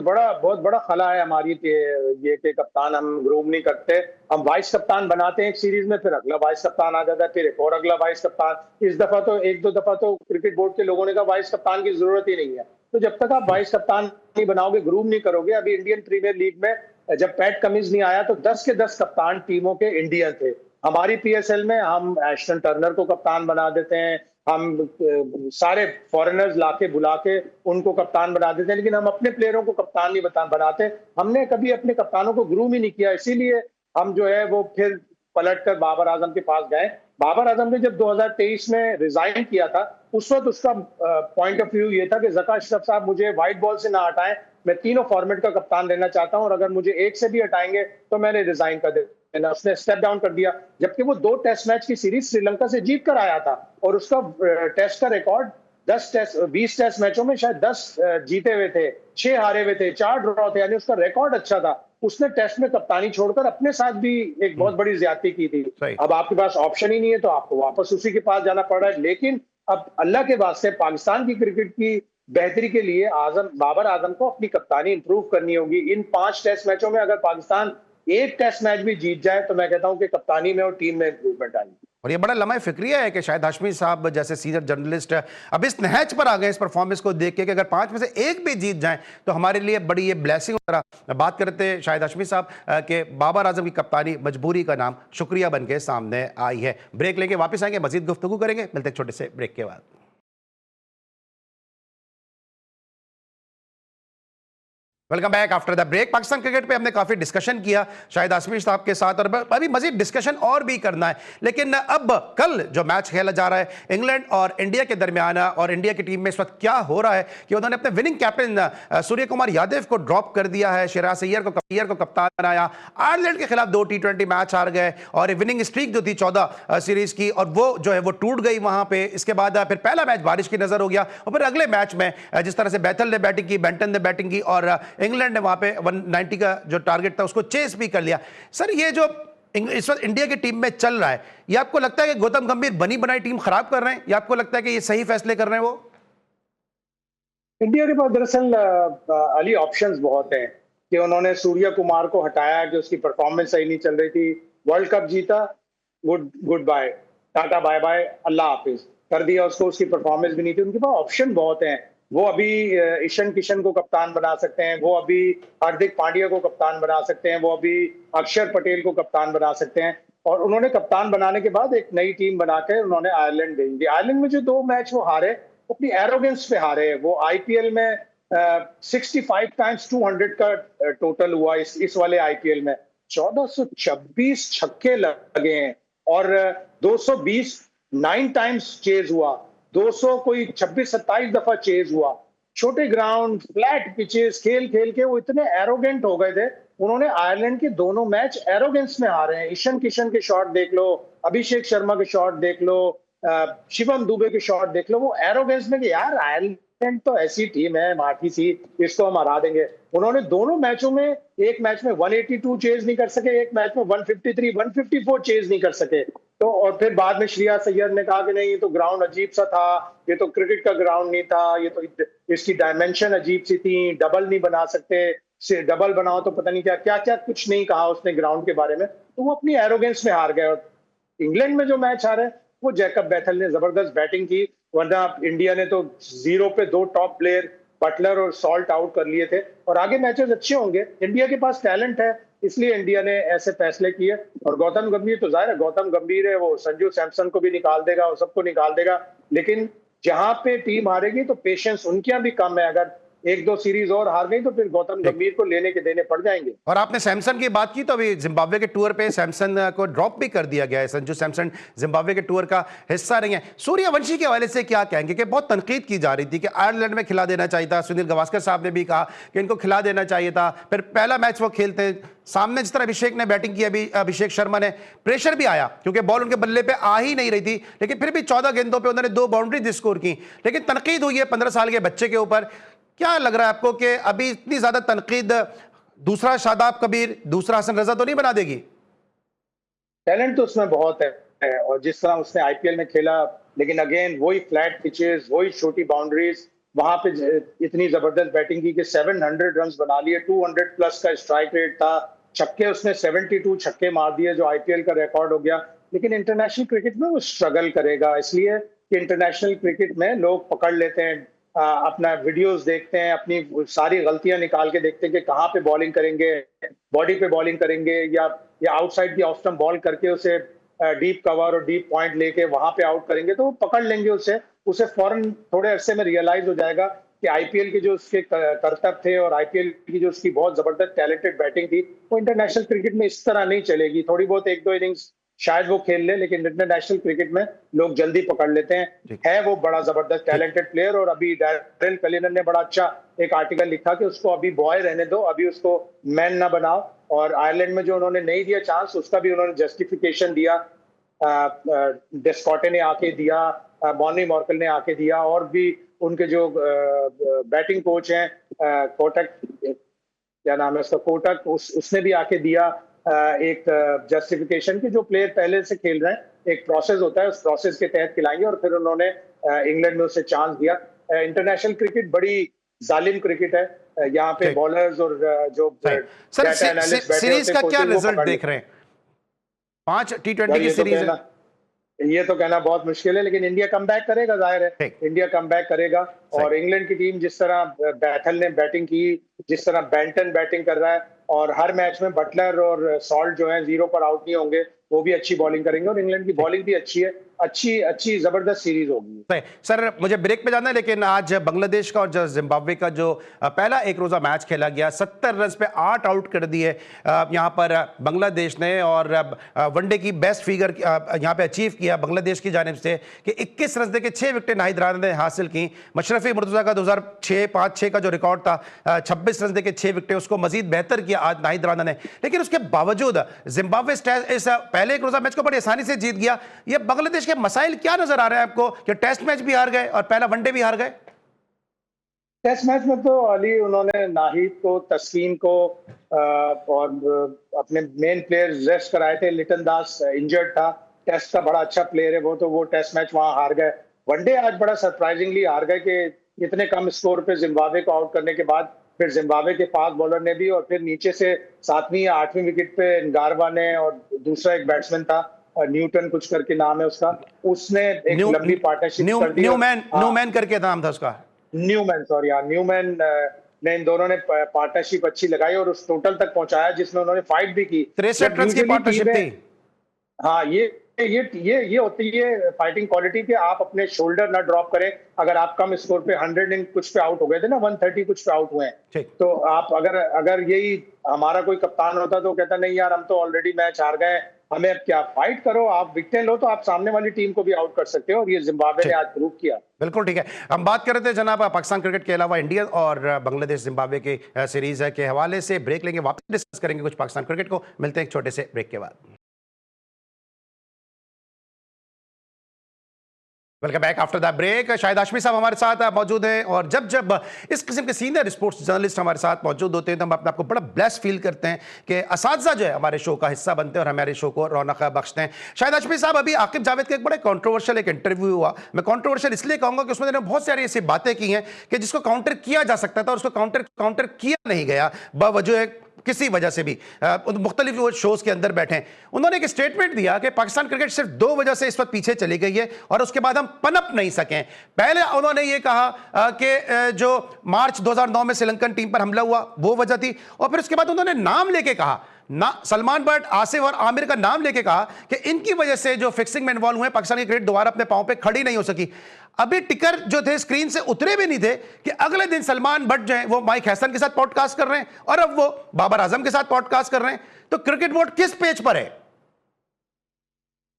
बड़ा खला है हमारी ये कि कप्तान हम ग्रूम नहीं करते। हम वाइस कप्तान बनाते हैं एक सीरीज में, फिर अगला वाइस कप्तान आ जाता है, फिर एक और अगला वाइस कप्तान। इस दफा तो 1-2 दफा तो क्रिकेट बोर्ड के लोगों ने कहा वाइस कप्तान की जरूरत ही नहीं है। तो जब तक आप वाइस कप्तान नहीं बनाओगे, ग्रूम नहीं करोगे। अभी इंडियन प्रीमियर लीग में जब पैट कमिंस नहीं आया तो 10 के 10 कप्तान टीमों के इंडियन थे। हमारी PSL में हम एस्टन टर्नर को कप्तान बना देते हैं, हम सारे फॉरेनर्स लाके बुला के उनको कप्तान बना देते हैं, लेकिन हम अपने प्लेयरों को कप्तान नहीं बनाते। हमने कभी अपने कप्तानों को ग्रूम ही नहीं किया, इसीलिए हम जो है वो फिर पलट कर बाबर आजम के पास गए। बाबर आजम ने जब 2023 में रिजाइन किया था, उस वक्त उसका पॉइंट ऑफ व्यू ये था कि ज़का अशरफ साहब मुझे व्हाइट बॉल से ना हटाएं, मैं तीनों फॉर्मेट का कप्तान रहना चाहता हूं, और अगर मुझे एक से भी हटाएंगे तो मैंने रिजाइन कर देना। उसने स्टेप डाउन कर दिया, जबकि वो 2 टेस्ट मैच की सीरीज श्रीलंका से जीत कर आया था, और उसका टेस्ट का रिकॉर्ड 20 टेस्ट मैचों में शायद 10 जीते हुए थे, 6 हारे हुए थे, 4 ड्रॉ थे, यानी उसका रिकॉर्ड अच्छा था। उसने टेस्ट में कप्तानी छोड़कर अपने साथ भी एक बहुत बड़ी ज्यादती की थी। अब आपके पास ऑप्शन ही नहीं है, तो आपको वापस उसी के पास जाना पड़ रहा है। लेकिन अब अल्लाह के वास्ते पाकिस्तान की क्रिकेट की बेहतरी के लिए बाबर आजम को अपनी कप्तानी इंप्रूव करनी होगी। इन 5 टेस्ट मैचों में अगर पाकिस्तान एक टेस्ट मैच भी जीत जाए तो मैं कहता हूं कि कप्तानी में और टीम में इंप्रूवमेंट आएगी। और ये बड़ा लम्हा फिक्रिया है कि शायद हाशमी साहब जैसे सीनियर जर्नलिस्ट अब इस नहज पर आ गए इस परफॉर्मेंस को देख के कि अगर 5 में से एक भी जीत जाएं तो हमारे लिए बड़ी ये ब्लेसिंग तरह बात करते हैं शायद हाशमी साहब कि बाबर आजम की कप्तानी मजबूरी का नाम शुक्रिया बन के सामने आई है। ब्रेक लेके वापस आएंगे, मजीद गुफ्तगू करेंगे, मिलते हैं छोटे से ब्रेक के बाद। Welcome back after the break. Pakistan cricket पे हमने काफी डिस्कशन किया शायद आसमी साहब के साथ, और अभी मजीद डिस्कशन और भी करना है। लेकिन अब कल जो मैच खेला जा रहा है इंग्लैंड और इंडिया के दरमियान, और इंडिया की टीम में इस वक्त क्या हो रहा है कि उन्होंने अपने विनिंग कैप्टन सूर्य कुमार यादव को ड्रॉप कर दिया है, शिराज अय्यर को कप्तान बनाया। आयरलैंड के खिलाफ 2 T20 मैच हार गए और विनिंग स्ट्रीक जो थी 14 सीरीज की, और वो जो है वो टूट गई वहां पे। इसके बाद फिर पहला मैच बारिश की नजर हो गया, और फिर अगले मैच में जिस तरह से बैथल ने बैटिंग की, बेंटन ने बैटिंग की, और इंग्लैंड ने वहां पे 190 का जो टारगेट था उसको चेस भी कर लिया। सर, ये जो इस वक्त इंडिया की टीम में चल रहा है, ये आपको लगता है कि गौतम गंभीर बनी बनाई टीम खराब कर रहे हैं, या आपको लगता है कि ये सही फैसले कर रहे हैं? वो इंडिया के पास दरअसल अली ऑप्शंस बहुत हैं कि उन्होंने सूर्य कुमार को हटाया कि उसकी परफॉर्मेंस सही नहीं चल रही थी। वर्ल्ड कप जीता, good bye, tata bye bye, अल्लाह हाफिज कर दिया उसको, उसकी परफॉर्मेंस भी नहीं थी। उनके पास ऑप्शन बहुत हैं। वो अभी ईशान किशन को कप्तान बना सकते हैं, वो अभी हार्दिक पांड्या को कप्तान बना सकते हैं, वो अभी अक्षर पटेल को कप्तान बना सकते हैं। और उन्होंने कप्तान बनाने के बाद एक नई टीम बनाकर उन्होंने आयरलैंड भेज दी। आयरलैंड में जो 2 मैच वो हारे, अपनी एरोगेंस पे हारे। वो आईपीएल में 65 टाइम्स 200 का टोटल हुआ इस वाले आईपीएल में। 1426 छक्के लगे हैं और 220 9 टाइम्स चेज हुआ, 200 कोई 26-27 दफा चेज हुआ। छोटे ग्राउंड, फ्लैट पिचेस खेल खेल के वो इतने एरोगेंट हो गए थे। उन्होंने आयरलैंड के दोनों मैच एरोगेंस में हारे हैं। ईशान किशन के शॉट देख लो, अभिषेक शर्मा के शॉट देख लो, शिवम दुबे के शॉट देख लो। वो एरोगेंस में कि यार आयरलैंड तो ऐसी टीम है माठी सी, इसको हम हरा देंगे। उन्होंने दोनों मैचों में, एक मैच में 182 चेज नहीं कर सके, एक मैच में 153 154 चेज नहीं कर सके। तो और फिर बाद में श्रेयस अय्यर ने कहा कि नहीं, ये तो ग्राउंड अजीब सा था, ये तो क्रिकेट का ग्राउंड नहीं था, ये तो इसकी डायमेंशन अजीब सी थी, डबल नहीं बना सकते, डबल बनाओ तो पता नहीं क्या क्या क्या, कुछ नहीं कहा उसने ग्राउंड के बारे में। तो वो अपनी एरोगेंस में हार गए। और इंग्लैंड में जो मैच हारे, वो जैकब बैथल ने जबरदस्त बैटिंग की, वरना इंडिया ने तो 0 पे 2 टॉप प्लेयर बटलर और सॉल्ट आउट कर लिए थे। और आगे मैचेस अच्छे होंगे, इंडिया के पास टैलेंट है, इसलिए इंडिया ने ऐसे फैसले किए। और गौतम गंभीर तो जाहिर है, गौतम गंभीर है, वो संजू सैमसन को भी निकाल देगा और सबको निकाल देगा। लेकिन जहां पे टीम हारेगी तो पेशेंस उनके यहाँ भी कम है। अगर 1-2 सीरीज और हार गई तो फिर गौतम गंभीर को लेने के देने पड़ जाएंगे। और आपने सैमसन की बात की, तो अभी जिम्बाब्वे के टूर पे सैमसन को ड्रॉप भी कर दिया गया है। संजू सैमसन जिम्बाब्वे के टूर का हिस्सा नहीं है। सूर्यवंशी के हवाले से क्या कहेंगे कि बहुत तनकीद की जा रही थी कि आयरलैंड में खिला देना चाहिए था। सुनील गावस्कर साहब ने भी कहा कि इनको खिला देना चाहिए था। फिर पहला मैच वो खेलते सामने, जिस तरह अभिषेक ने बैटिंग की, अभी अभिषेक शर्मा ने, प्रेशर भी आया क्योंकि बॉल उनके बल्ले पे आ ही नहीं रही थी, लेकिन फिर भी 14 गेंदों पे उन्होंने 2 बाउंड्री स्कोर की। लेकिन तनकीद हुई है 15 साल के बच्चे के ऊपर। क्या लग रहा है आपको कि अभी इतनी ज्यादा तनकीद दूसरा शादाब कबीर, दूसरा हसन रजा तो नहीं बना देगी? टैलेंट तो उसमें बहुत है और जिस तरह उसने आईपीएल में खेला, लेकिन अगेन वही फ्लैट पिचेस, वही छोटी बाउंड्रीज, वहां पे इतनी जबरदस्त बैटिंग की कि 700 रन बना लिए, 200 प्लस का स्ट्राइक रेट था, छक्के उसने 72 छक्के मार दिए जो आईपीएल का रिकॉर्ड हो गया। लेकिन इंटरनेशनल क्रिकेट में वो स्ट्रगल करेगा, इसलिए कि इंटरनेशनल क्रिकेट में लोग पकड़ लेते हैं, अपना वीडियोस देखते हैं, अपनी सारी गलतियां निकाल के देखते हैं कि कहाँ पे बॉलिंग करेंगे, बॉडी पे बॉलिंग करेंगे या आउटसाइड की ऑफ स्टंप बॉल करके उसे डीप कवर और डीप पॉइंट लेके वहां पे आउट करेंगे, तो वो पकड़ लेंगे उसे फौरन थोड़े अरसे में रियलाइज हो जाएगा कि आईपीएल के जो उसके करतब थे और आईपीएल की जो उसकी बहुत जबरदस्त टैलेंटेड बैटिंग थी, वो इंटरनेशनल क्रिकेट में इस तरह नहीं चलेगी। थोड़ी बहुत 1-2 इनिंग्स शायद वो खेल ले, लेकिन इंटरनेशनल क्रिकेट में लोग जल्दी पकड़ लेते हैं। है वो बड़ा जबरदस्त टैलेंटेड प्लेयर। और अभी डैरेल कलिनन ने बड़ा अच्छा एक आर्टिकल लिखा कि उसको अभी बॉय रहने दो, अभी उसको मैन ना बनाओ। और आयरलैंड में जो उन्होंने नहीं दिया चांस, उसका भी उन्होंने जस्टिफिकेशन दिया, डेस्कॉटे ने आके दिया, मॉर्नी मॉर्कल ने आके दिया, और भी उनके जो बैटिंग कोच हैं कोटक, क्या नाम है उसका, कोटक, उसने भी आके दिया एक जस्टिफिकेशन की जो प्लेयर पहले से खेल रहे हैं, एक प्रोसेस होता है, उस प्रोसेस के तहत खिलाएंगे। और फिर उन्होंने इंग्लैंड में उसे चांस दिया। इंटरनेशनल क्रिकेट बड़ी जालिम क्रिकेट है, यहाँ पे बॉलर्स और जो सर सीरीज का क्या रिजल्ट देख रहे हैं? 5 T20 की सीरीज है, ये तो कहना बहुत मुश्किल है, लेकिन इंडिया कम बैक करेगा, जाहिर है इंडिया कम बैक करेगा। और इंग्लैंड की टीम जिस तरह बैथल ने बैटिंग की, जिस तरह बेंटन बैटिंग कर रहा है, और हर मैच में बटलर और सॉल्ट जो है 0 पर आउट नहीं होंगे, वो भी अच्छी बॉलिंग करेंगे। और इंग्लैंड की बॉलिंग भी अच्छी है। अच्छी अच्छी जबरदस्त सीरीज होगी। सही। सर मुझे ब्रेक पे जाना है, लेकिन आज बांग्लादेश का और जिम्बाब्वे का जो पहला एक रोजा मैच खेला गया, 70 रन पे 8 आउट कर दिए यहां पर बांग्लादेश ने, और वनडे की बेस्ट फिगर यहां पे अचीव किया बांग्लादेश की जानिब से कि 21 रन देके 6 विकेटें नाहिद राणा ने हासिल की। मशरफी मुर्तजा का 2006-5-6 का जो रिकॉर्ड था, 26 रन देके 6 विकेटें, उसको मजीद बेहतर किया आज नाहिद राणा ने। लेकिन उसके बावजूद जिम्बाब्वे इस पहले एक रोजा मैच को बड़ी आसानी से जीत गया। ये बांग्लादेश के मसाइल क्या नजर आ रहे हैं आपको कि टेस्ट मैच भी हार गए और पहला वनडे भी हार गए? टेस्ट मैच में तो अली उन्होंने नाहिद को, तस्कीन को और अपने मेन प्लेयर रेस्ट कराए थे। लिटन दास इंजर्ड था, टेस्ट का बड़ा अच्छा प्लेयर है वो, तो वो टेस्ट मैच वहां हार गए। वनडे आज बड़ा सरप्राइजिंगली हार गए कि इतने कम स्कोर पे जिम्बाब्वे को आउट करने के बाद फिर जिम्बाब्वे के फास्ट बॉलर ने भी, और फिर नीचे से 7वीं या 8वीं विकेट पे नगारवा ने, और दूसरा एक बैट्समैन था न्यूटन कुछ करके नाम है उसका, उसने एक लंबी पार्टनरशिप कर दी। न्यूमैन करके नाम था उसका, न्यूमैन, सॉरी हाँ, न्यूमैन ने, इन दोनों ने पार्टनरशिप अच्छी लगाई और उस टोटल तक पहुंचाया जिसमें उन्होंने फाइट भी की। 63 रन की पार्टनरशिप थी। हाँ, ये होती है फाइटिंग क्वालिटी कि आप अपने शोल्डर ना ड्रॉप करें। अगर आप कम स्कोर पे 100 इन कुछ पे आउट हो गए थे ना, 130 कुछ पे आउट हुए हैं, तो आप अगर यही हमारा कोई कप्तान होता तो कहता नहीं यार हम तो ऑलरेडी मैच हार गए, हमें अब क्या, फाइट करो, आप विकेट लो तो आप सामने वाली टीम को भी आउट कर सकते हो, और ये जिम्बाब्वे ने आज प्रूव किया। बिल्कुल ठीक है। हम बात कर रहे थे जनाब पाकिस्तान क्रिकेट के अलावा इंडिया और बांग्लादेश जिम्बाब्वे की सीरीज है के हवाले से। ब्रेक लेंगे, वापस डिस्कस करेंगे कुछ पाकिस्तान क्रिकेट को। मिलते हैं एक छोटे से ब्रेक के बाद। Welcome back after the break. Shahid Hashmi साहब हमारे साथ मौजूद हैं, और जब जब इस किस्म के सीनियर स्पोर्ट्स जर्नलिस्ट हमारे साथ मौजूद होते हैं तो हम अपने आपको बड़ा ब्लेस फील करते हैं कि असातिज़ा जो है हमारे शो का हिस्सा बनते हैं और हमारे शो को रौनक बख्शते हैं। शाहिद हाशमी साहब, अभी आकिब जावेद का एक बड़ा कंट्रोवर्शियल एक इंटरव्यू हुआ। मैं कंट्रोवर्शियल इसलिए कहूंगा कि उसमें बहुत सारी ऐसी बातें की हैं कि जिसको काउंटर किया जा सकता था और उसको काउंटर किया नहीं गया बावजूद किसी वजह से भी। मुख्तलिफ वो शोज के अंदर बैठे हैं। उन्होंने एक स्टेटमेंट दिया कि पाकिस्तान क्रिकेट सिर्फ 2 वजह से इस वक्त पीछे चली गई है और उसके बाद हम पनप नहीं सकें। पहले उन्होंने ये कहा कि जो मार्च 2009 में श्रीलंकन टीम पर हमला हुआ वो वजह थी, और फिर उसके बाद उन्होंने नाम लेके कहा ना, सलमान बट, आसिफ और आमिर का नाम लेके कहा कि इनकी वजह से जो फिक्सिंग में इन्वॉल्व हुए पाकिस्तान की क्रिकेट दोबारा अपने पांव पे खड़ी नहीं हो सकी। अभी टिकर जो थे स्क्रीन से उतरे भी नहीं थे कि अगले दिन सलमान बट जो है वो माइक हैसन के साथ पॉडकास्ट कर रहे हैं और अब वो बाबर आजम के साथ पॉडकास्ट कर रहे हैं। तो क्रिकेट बोर्ड किस पेज पर है?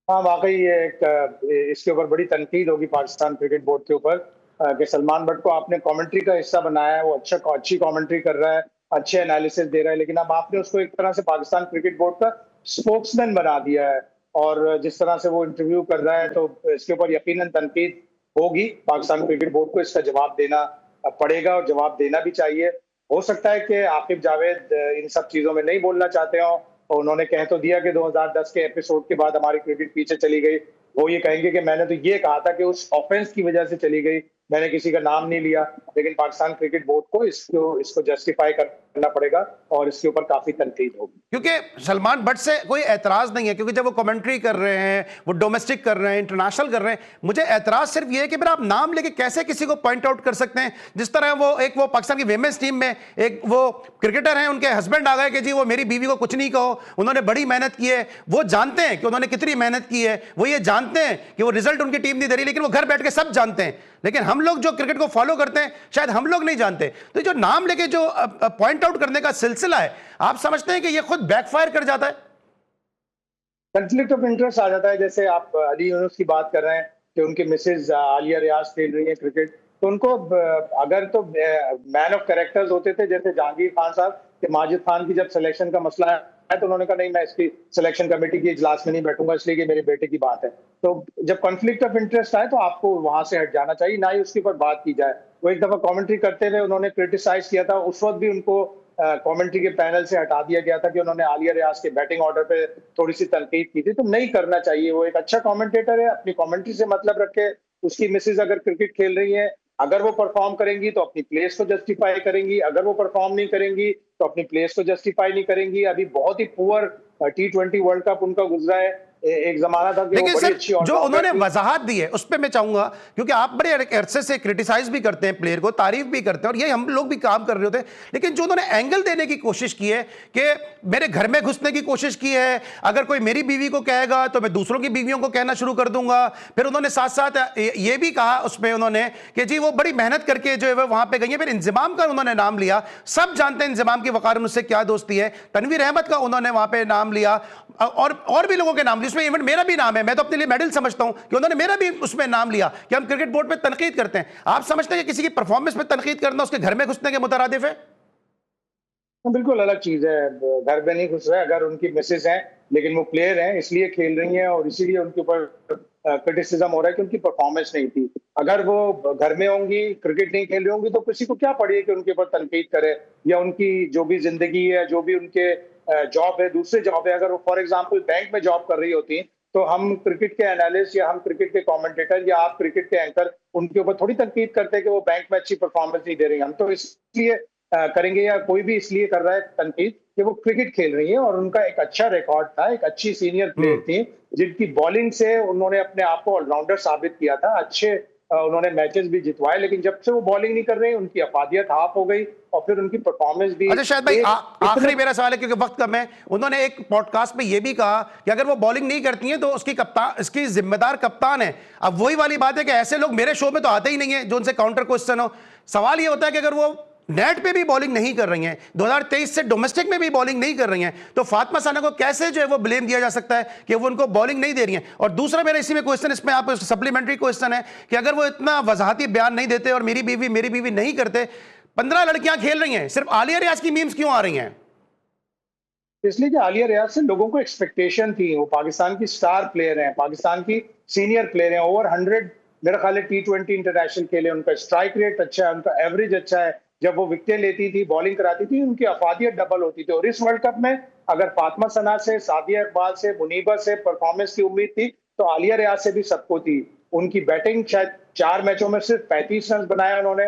हाँ, वाकई ये इसके ऊपर बड़ी तनकीद होगी पाकिस्तान क्रिकेट बोर्ड के ऊपर कि सलमान बट को आपने कमेंट्री का हिस्सा बनाया है, वो अच्छी कमेंट्री कर रहा है, अच्छे एनालिसिस दे रहा है, लेकिन अब आपने उसको एक तरह से पाकिस्तान क्रिकेट बोर्ड का स्पोक्समैन बना दिया है। और जिस तरह से वो इंटरव्यू कर रहा है तो इसके ऊपर यकीनन तनकीद होगी। पाकिस्तान क्रिकेट बोर्ड को इसका जवाब देना पड़ेगा और जवाब देना भी चाहिए। हो सकता है कि आकिब जावेद इन सब चीजों में नहीं बोलना चाहते हो, और उन्होंने कह तो दिया कि 2010 के एपिसोड के बाद हमारी क्रिकेट पीछे चली गई। वो ये कहेंगे कि मैंने तो ये कहा था कि उस ऑफेंस की वजह से चली गई, मैंने किसी का नाम नहीं लिया। लेकिन पाकिस्तान क्रिकेट बोर्ड को इसको जस्टिफाई करना पड़ेगा और इसके ऊपर काफी तनकीद होगी, क्योंकि सलमान बट से कोई एतराज नहीं है, क्योंकि जब वो कमेंट्री कर रहे हैं, वो डोमेस्टिक कर रहे हैं, इंटरनेशनल कर रहे हैं। मुझे एतराज सिर्फ ये है कि फिर आप नाम लेके कैसे किसी को पॉइंट आउट कर सकते हैं? जिस तरह वो पाकिस्तान की विमेंस टीम में एक वो क्रिकेटर हैं, उनके हस्बैंड आ गए कि जी वो मेरी बीवी को कुछ नहीं कहो, उन्होंने बड़ी मेहनत की है, वो जानते हैं कि उन्होंने कितनी मेहनत की है, वो ये जानते हैं कि वो रिजल्ट उनकी टीम नहीं दे रही, लेकिन वो घर बैठ के सब जानते हैं। लेकिन हम लोग जो क्रिकेट को फॉलो करते हैं शायद हम लोग नहीं जानते। तो जो नाम लेके जो पॉइंट आउट करने का सिलसिला है, आप समझते हैं कि ये खुद बैकफायर कर जाता है? कंफ्लिक्ट ऑफ इंटरेस्ट आ जाता है। जैसे आप अली यूनुस की बात कर रहे हैं कि उनकी मिसेज आलिया रियाज खेल रही है क्रिकेट, तो उनको अगर तो मैन ऑफ कैरेक्टर्स होते थे जैसे जहांगीर खान साहब, कि माजिद खान की जब सिलेक्शन का मसला है तो उन्होंने कहा नहीं मैं इसकी सिलेक्शन कमेटी की इजलास में नहीं बैठूंगा इसलिए कि मेरे बेटे की बात है। तो जब कॉन्फ्लिक्ट ऑफ इंटरेस्ट आए तो आपको वहां से हट जाना चाहिए, ना ही उसके ऊपर बात की जाए। वो एक दफा कमेंट्री करते हुए उन्होंने क्रिटिसाइज किया था, उस वक्त भी उनको कमेंट्री के पैनल से हटा दिया गया था कि उन्होंने आलिया रियाज के बैटिंग ऑर्डर पे थोड़ी सी तनकीद की थी। तो नहीं करना चाहिए। वो एक अच्छा कमेंटेटर है, अपनी कमेंट्री से मतलब रखे। उसकी मिसेज अगर क्रिकेट खेल रही है, अगर वो परफॉर्म करेंगी तो अपनी प्लेस को जस्टिफाई करेंगी, अगर वो परफॉर्म नहीं करेंगी तो अपनी प्लेस को जस्टिफाई नहीं करेंगी। अभी बहुत ही पुअर T20 वर्ल्ड कप उनका गुजरा है, एक जमाना था कि वो लेकिन बड़ी सर अच्छी जो ऑलराउंडर उन्होंने थी। वजाहत दी है उस पे मैं चाहूंगा, क्योंकि आप बड़े अरसे से क्रिटिसाइज भी करते हैं प्लेयर को, तारीफ भी करते हैं, और ये हम लोग भी काम कर रहे होते हैं, लेकिन जो उन्होंने एंगल देने की कोशिश की है कि मेरे घर में घुसने की कोशिश की है, अगर कोई मेरी बीवी को कहेगा तो मैं दूसरों की बीवियों को कहना शुरू कर दूंगा। फिर उन्होंने साथ साथ ये भी कहा उसमें उन्होंने कि जी वो बड़ी मेहनत करके जो है वो वहां पे गई है। फिर इंजमाम का उन्होंने नाम लिया, सब जानते हैं इंजमाम की वकार मुझसे क्या दोस्ती है। तनवीर अहमद का उन्होंने वहां पे नाम लिया, और भी लोगों के नाम लिए, उसमें इवन मेरा भी नाम है। मैं तो अपने लिए मेडल समझता हूं कि उन्होंने मेरा भी उसमें नाम लिया कि हम क्रिकेट बोर्ड पे तनकीद करते हैं। आप समझते हैं कि किसी की परफॉर्मेंस पे तनकीद करना उसके घर में घुसने के मुतरादिफ है? बिल्कुल अलग चीज है। घर में नहीं घुस रहे, अगर उनकी मिसेज हैं लेकिन वो प्लेयर हैं इसलिए खेल रही हैं और इसीलिए उनके ऊपर क्रिटिसिज्म हो रहा है कि उनकी परफॉर्मेंस नहीं थी। अगर वो घर में होंगी, क्रिकेट नहीं खेल रही होंगी, तो किसी को क्या पड़ी है कि उनके ऊपर तनकीद करे, या उनकी जो भी जिंदगी है, जो भी उनके जॉब है, दूसरे जॉब है, अगर वो फॉर एग्जाम्पल बैंक में जॉब कर रही होती तो हम क्रिकेट के एनालिस्ट या हम क्रिकेट के कमेंटेटर या आप क्रिकेट के एंकर उनके ऊपर थोड़ी तनकीद करते हैं कि वो बैंक में अच्छी परफॉर्मेंस नहीं दे रही। हम तो इसलिए करेंगे, या कोई भी इसलिए कर रहा है तनकीद कि वो क्रिकेट खेल रही है और उनका एक अच्छा रिकॉर्ड था, एक अच्छी सीनियर प्लेयर थी जिनकी बॉलिंग से उन्होंने अपने आप को ऑलराउंडर साबित किया था। अच्छे उन्होंने मैचेस भी जितवाए, लेकिन जब से वो बॉलिंग नहीं कर रही उनकी अफादियत हाफ हो गई और फिर उनकी परफॉर्मेंस भी। अच्छा शायद भाई आखिरी मेरा सवाल है क्योंकि वक्त कम है। उन्होंने एक पॉडकास्ट में यह भी कहा कि अगर वो बॉलिंग नहीं करती हैं तो उसकी कप्तान, इसकी जिम्मेदार कप्तान है। अब वही वाली बात है कि ऐसे लोग मेरे शो में तो आते ही नहीं है जो उनसे काउंटर क्वेश्चन हो। सवाल ये होता है कि अगर वो नेट पे भी बॉलिंग नहीं कर रही हैं, 2023 से डोमेस्टिक में भी बॉलिंग नहीं कर रही हैं, तो फातिमा साना को कैसे जो है वो ब्लेम दिया जा सकता है कि वो उनको बॉलिंग नहीं दे रही हैं? और दूसरा मेरा इसी में क्वेश्चन, इसमें आप सप्लीमेंट्री क्वेश्चन है कि अगर वो इतना वजाहती बयान नहीं देते और मेरी बीवी नहीं करते, 15 लड़कियां खेल रही हैं, सिर्फ आलिया रियाज की मीम्स क्यों आ रही हैं? इसलिए कि आलिया रियाज से लोगों को एक्सपेक्टेशन थी। वो पाकिस्तान की स्टार प्लेयर हैं, पाकिस्तान की सीनियर प्लेयर हैं, ओवर 100 मेरा ख्याल है T20 इंटरनेशनल खेले, उनका स्ट्राइक रेट अच्छा है, उनका एवरेज अच्छा है। जब वो विकेट लेती थी, बॉलिंग कराती थी, उनकी अफादियत डबल होती थी। और इस वर्ल्ड कप में अगर फातिमा सना से, सादिया इकबाल से, मुनीबा से परफॉर्मेंस की उम्मीद थी तो आलिया रियाज से भी सबको थी। उनकी बैटिंग, शायद 4 मैचों में सिर्फ 35 रन बनाया उन्होंने।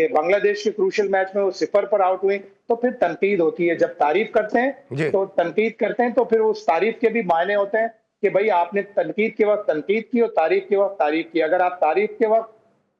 बांग्लादेश के क्रूशियल मैच में वो 0 पर आउट हुई। तो फिर तनकीद होती है, जब तारीफ करते हैं तो तनकीद करते हैं, तो फिर उस तारीफ के भी मायने होते हैं कि भाई आपने तनकीद के वक्त तनकीद की और तारीफ के वक्त तारीफ की। अगर आप तारीफ के वक्त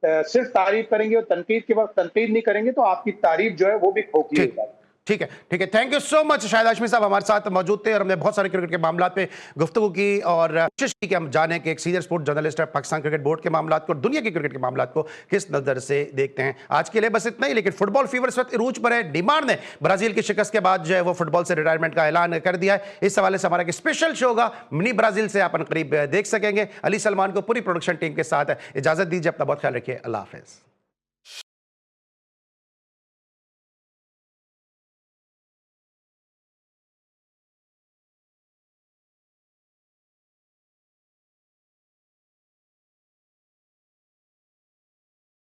सिर्फ तारीफ करेंगे और तनकीद के वक्त तनकीद नहीं करेंगे तो आपकी तारीफ जो है वो भी खोखली हो जाएगी। ठीक है। Thank you so much. Shahid Hashmi साहब हमारे साथ मौजूद थे और हमने बहुत सारे क्रिकेट के मामलों पे गुफ्तगू की और कोशिश की कि हम जाने कि एक सीनियर स्पोर्ट जर्नलिस्ट है, पाकिस्तान क्रिकेट बोर्ड के मामलों को और दुनिया के क्रिकेट के मामलों को किस नज़र से देखते हैं। आज के लिए बस इतना ही, लेकिन फुटबॉल फीवर इस वक्त इरूज पर है। नेमार ने ब्राजील की शिकस्त के बाद जो है वो फुटबॉल से रिटायरमेंट का ऐलान कर दिया है। इस हवाले से हमारा एक स्पेशल शो होगा, मिनी ब्राजील से आप करीब देख सकेंगे। अली सलमान को पूरी प्रोडक्शन टीम के साथ इजाजत दीजिए। अपना बहुत ख्याल रखिए। अल्लाह हाफिज।